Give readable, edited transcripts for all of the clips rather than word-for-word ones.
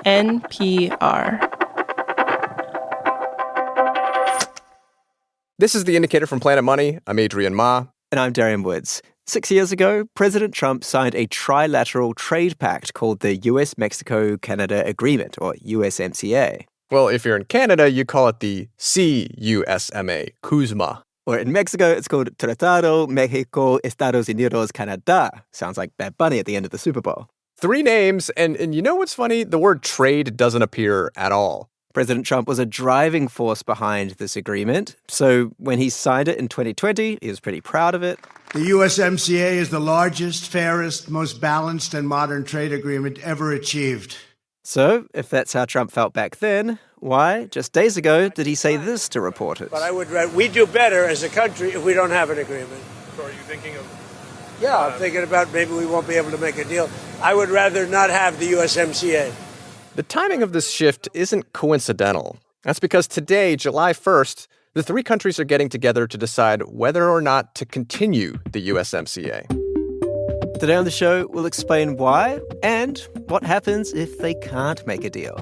NPR. This is The Indicator from Planet Money. I'm Adrian Ma. And I'm Darian Woods. 6 years ago, President Trump signed a trilateral trade pact called the US-Mexico-Canada Agreement, or USMCA. Well, if you're in Canada, you call it the CUSMA, CUSMA. Or in Mexico, it's called Tratado México-Estados Unidos-Canadá. Sounds like Bad Bunny at the end of the Super Bowl. 3 names, and you know what's funny? The word trade doesn't appear at all. President Trump was a driving force behind this agreement. So when he signed it in 2020, he was pretty proud of it. The USMCA is the largest, fairest, most balanced and modern trade agreement ever achieved. So if that's how Trump felt back then, why, just days ago, did he say this to reporters? But we do better as a country if we don't have an agreement. So are you thinking of... Yeah, I'm thinking about maybe we won't be able to make a deal. I would rather not have the USMCA. The timing of this shift isn't coincidental. That's because today, July 1st, the 3 countries are getting together to decide whether or not to continue the USMCA. Today on the show, we'll explain why and what happens if they can't make a deal.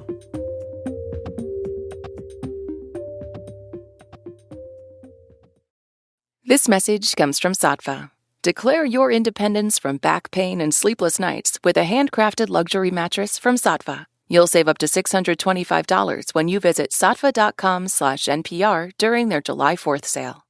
This message comes from Saatva. Declare your independence from back pain and sleepless nights with a handcrafted luxury mattress from Saatva. You'll save up to $625 when you visit saatva.com/NPR during their July 4th sale.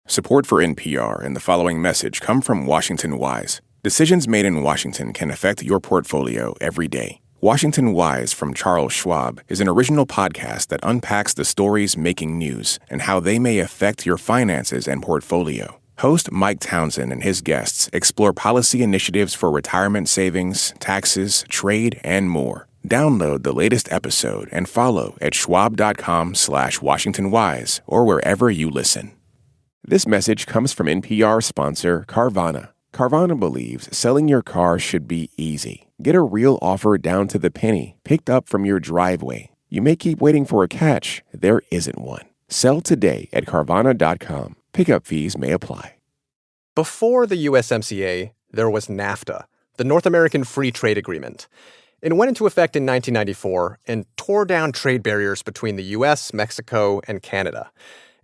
Support for NPR and the following message come from Washington Wise. Decisions made in Washington can affect your portfolio every day. Washington Wise from Charles Schwab is an original podcast that unpacks the stories making news and how they may affect your finances and portfolio. Host Mike Townsend and his guests explore policy initiatives for retirement savings, taxes, trade, and more. Download the latest episode and follow at schwab.com/WashingtonWise or wherever you listen. This message comes from NPR sponsor Carvana. Carvana believes selling your car should be easy. Get a real offer down to the penny, picked up from your driveway. You may keep waiting for a catch. There isn't one. Sell today at Carvana.com. Pickup fees may apply. Before the USMCA, there was NAFTA, the North American Free Trade Agreement. It went into effect in 1994 and tore down trade barriers between the U.S., Mexico, and Canada.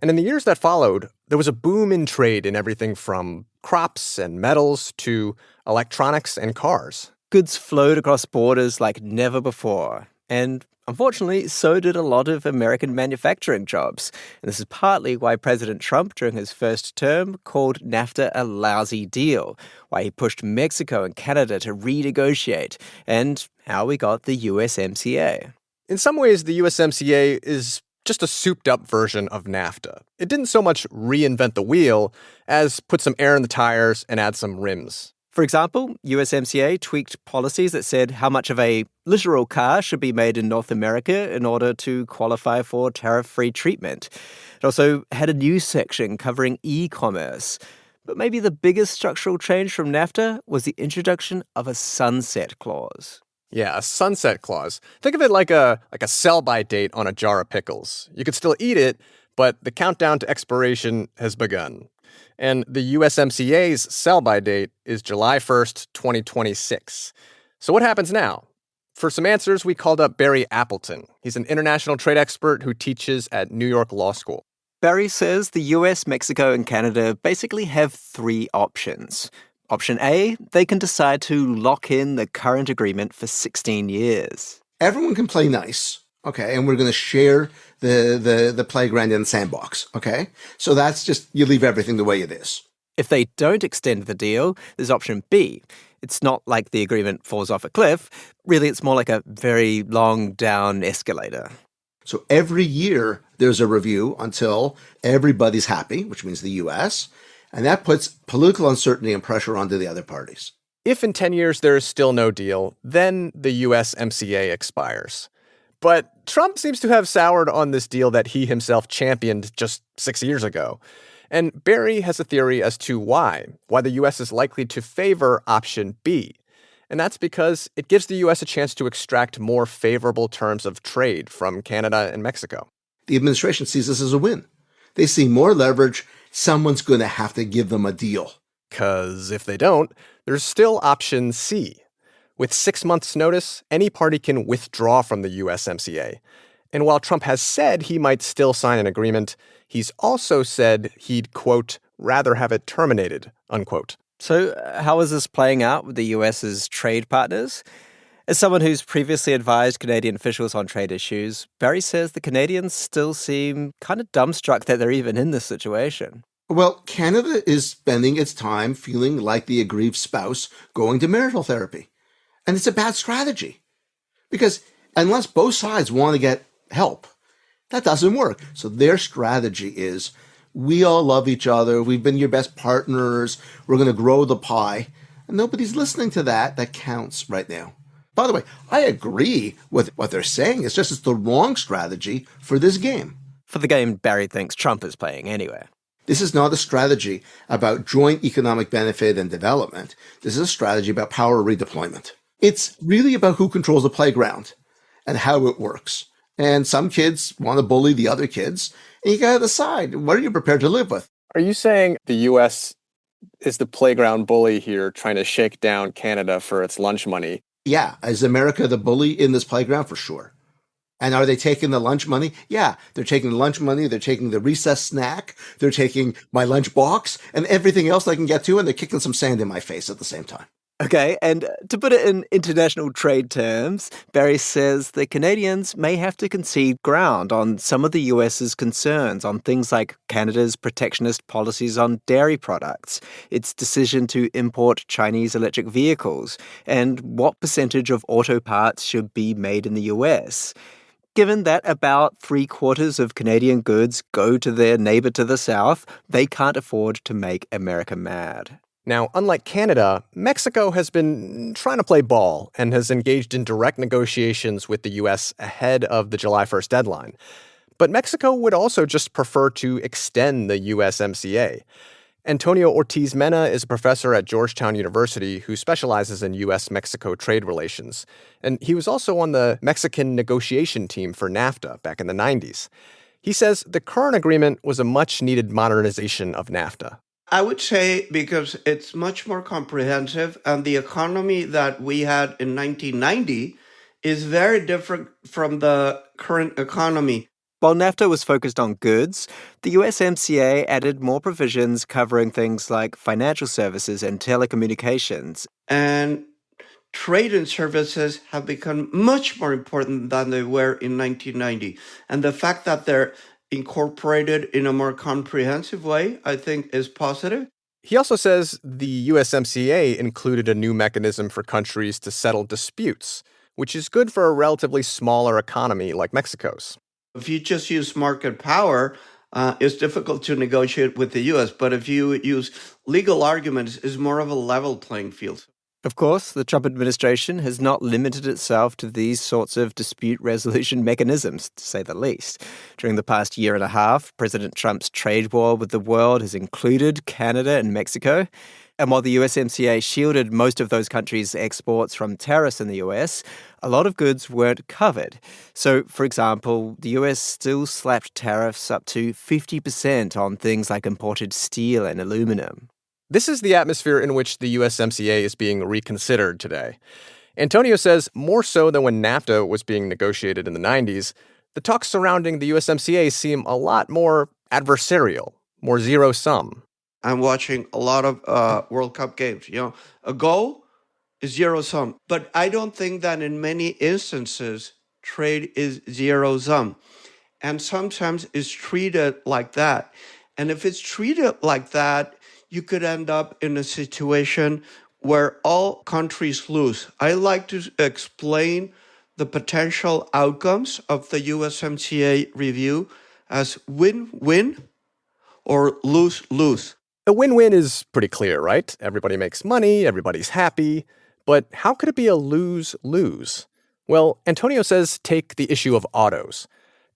And in the years that followed, there was a boom in trade in everything from crops and metals to electronics and cars. Goods flowed across borders like never before. And unfortunately, so did a lot of American manufacturing jobs. And this is partly why President Trump, during his first term, called NAFTA a lousy deal, why he pushed Mexico and Canada to renegotiate, and how we got the USMCA. In some ways, the USMCA is just a souped-up version of NAFTA. It didn't so much reinvent the wheel as put some air in the tires and add some rims. For example, USMCA tweaked policies that said how much of a literal car should be made in North America in order to qualify for tariff-free treatment. It also had a new section covering e-commerce. But maybe the biggest structural change from NAFTA was the introduction of a sunset clause. Yeah, a sunset clause. Think of it like a sell-by date on a jar of pickles. You could still eat it, but the countdown to expiration has begun. And the USMCA's sell-by date is July 1st, 2026. So what happens now? For some answers, we called up Barry Appleton. He's an international trade expert who teaches at New York Law School. Barry says the US, Mexico, and Canada basically have 3 options. Option A, they can decide to lock in the current agreement for 16 years. Everyone can play nice, okay, and we're going to share the playground in the sandbox, okay? So that's just, you leave everything the way it is. If they don't extend the deal, there's option B. It's not like the agreement falls off a cliff. Really, it's more like a very long down escalator. So every year, there's a review until everybody's happy, which means the U.S., and that puts political uncertainty and pressure onto the other parties. If in 10 years there is still no deal, then the USMCA expires. But Trump seems to have soured on this deal that he himself championed just 6 years ago. And Barry has a theory as to why the U.S. is likely to favor option B. And that's because it gives the U.S. a chance to extract more favorable terms of trade from Canada and Mexico. The administration sees this as a win. They see more leverage. Someone's going to have to give them a deal. Because if they don't, there's still option C. With 6 months' notice, any party can withdraw from the USMCA. And while Trump has said he might still sign an agreement, he's also said he'd, quote, rather have it terminated, unquote. So how is this playing out with the US's trade partners? As someone who's previously advised Canadian officials on trade issues, Barry says the Canadians still seem kind of dumbstruck that they're even in this situation. Well, Canada is spending its time feeling like the aggrieved spouse going to marital therapy. And it's a bad strategy. Because unless both sides want to get help, that doesn't work. So their strategy is, we all love each other, we've been your best partners, we're going to grow the pie. And nobody's listening to that. That counts right now. By the way, I agree with what they're saying. It's just it's the wrong strategy for this game. For the game Barry thinks Trump is playing anyway. This is not a strategy about joint economic benefit and development. This is a strategy about power redeployment. It's really about who controls the playground and how it works. And some kids want to bully the other kids, and you got to decide, what are you prepared to live with? Are you saying the U.S. is the playground bully here trying to shake down Canada for its lunch money? Yeah, is America the bully in this playground? For sure. And are they taking the lunch money? Yeah, they're taking the lunch money, they're taking the recess snack, they're taking my lunch box, and everything else I can get to, and they're kicking some sand in my face at the same time. Okay, and to put it in international trade terms, Barry says the Canadians may have to concede ground on some of the US's concerns on things like Canada's protectionist policies on dairy products, its decision to import Chinese electric vehicles, and what percentage of auto parts should be made in the US. Given that about 3/4 of Canadian goods go to their neighbor to the south, they can't afford to make America mad. Now, unlike Canada, Mexico has been trying to play ball and has engaged in direct negotiations with the U.S. ahead of the July 1st deadline. But Mexico would also just prefer to extend the USMCA. Antonio Ortiz Mena is a professor at Georgetown University who specializes in U.S.-Mexico trade relations. And he was also on the Mexican negotiation team for NAFTA back in the 90s. He says the current agreement was a much-needed modernization of NAFTA. I would say because it's much more comprehensive, and the economy that we had in 1990 is very different from the current economy. While NAFTA was focused on goods, the USMCA added more provisions covering things like financial services and telecommunications. And trade and services have become much more important than they were in 1990. And the fact that they're incorporated in a more comprehensive way, I think, is positive. He also says the USMCA included a new mechanism for countries to settle disputes, which is good for a relatively smaller economy like Mexico's. If you just use market power, it's difficult to negotiate with the U.S., but if you use legal arguments, it's more of a level playing field. Of course, the Trump administration has not limited itself to these sorts of dispute resolution mechanisms, to say the least. During the past year and a half, President Trump's trade war with the world has included Canada and Mexico. And while the USMCA shielded most of those countries' exports from tariffs in the US, a lot of goods weren't covered. So, for example, the US still slapped tariffs up to 50% on things like imported steel and aluminum. This is the atmosphere in which the USMCA is being reconsidered today. Antonio says more so than when NAFTA was being negotiated in the 90s, the talks surrounding the USMCA seem a lot more adversarial, more zero-sum. I'm watching a lot of World Cup games. A goal is zero-sum. But I don't think that in many instances, trade is zero-sum. And sometimes it's treated like that. And if it's treated like that, you could end up in a situation where all countries lose. I like to explain the potential outcomes of the USMCA review as win-win or lose-lose. A win-win is pretty clear, right? Everybody makes money, everybody's happy. But how could it be a lose-lose? Well, Antonio says take the issue of autos.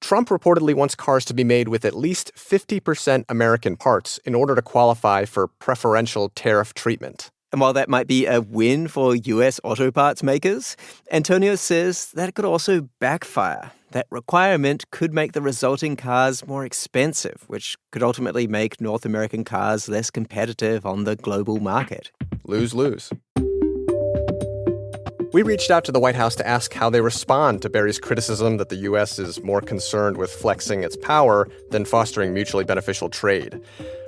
Trump reportedly wants cars to be made with at least 50% American parts in order to qualify for preferential tariff treatment. And while that might be a win for US auto parts makers, Antonio says that it could also backfire. That requirement could make the resulting cars more expensive, which could ultimately make North American cars less competitive on the global market. Lose-lose. We reached out to the White House to ask how they respond to Barry's criticism that the U.S. is more concerned with flexing its power than fostering mutually beneficial trade.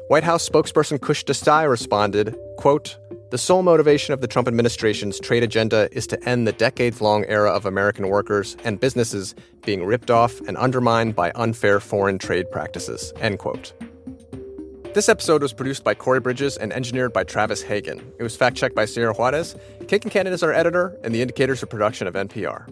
White House spokesperson Kush Desai responded, quote, "The sole motivation of the Trump administration's trade agenda is to end the decades-long era of American workers and businesses being ripped off and undermined by unfair foreign trade practices," end quote. This episode was produced by Corey Bridges and engineered by Travis Hagen. It was fact-checked by Sierra Juarez. Kate Kincannon is our editor, and The Indicator's a production of NPR.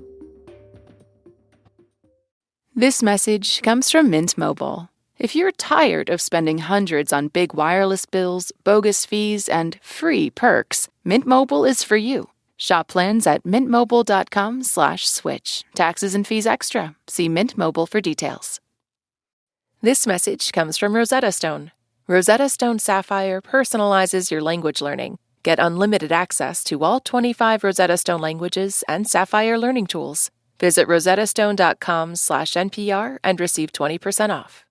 This message comes from Mint Mobile. If you're tired of spending hundreds on big wireless bills, bogus fees, and free perks, Mint Mobile is for you. Shop plans at mintmobile.com/switch. Taxes and fees extra. See Mint Mobile for details. This message comes from Rosetta Stone. Rosetta Stone Sapphire personalizes your language learning. Get unlimited access to all 25 Rosetta Stone languages and Sapphire learning tools. Visit rosettastone.com/NPR and receive 20% off.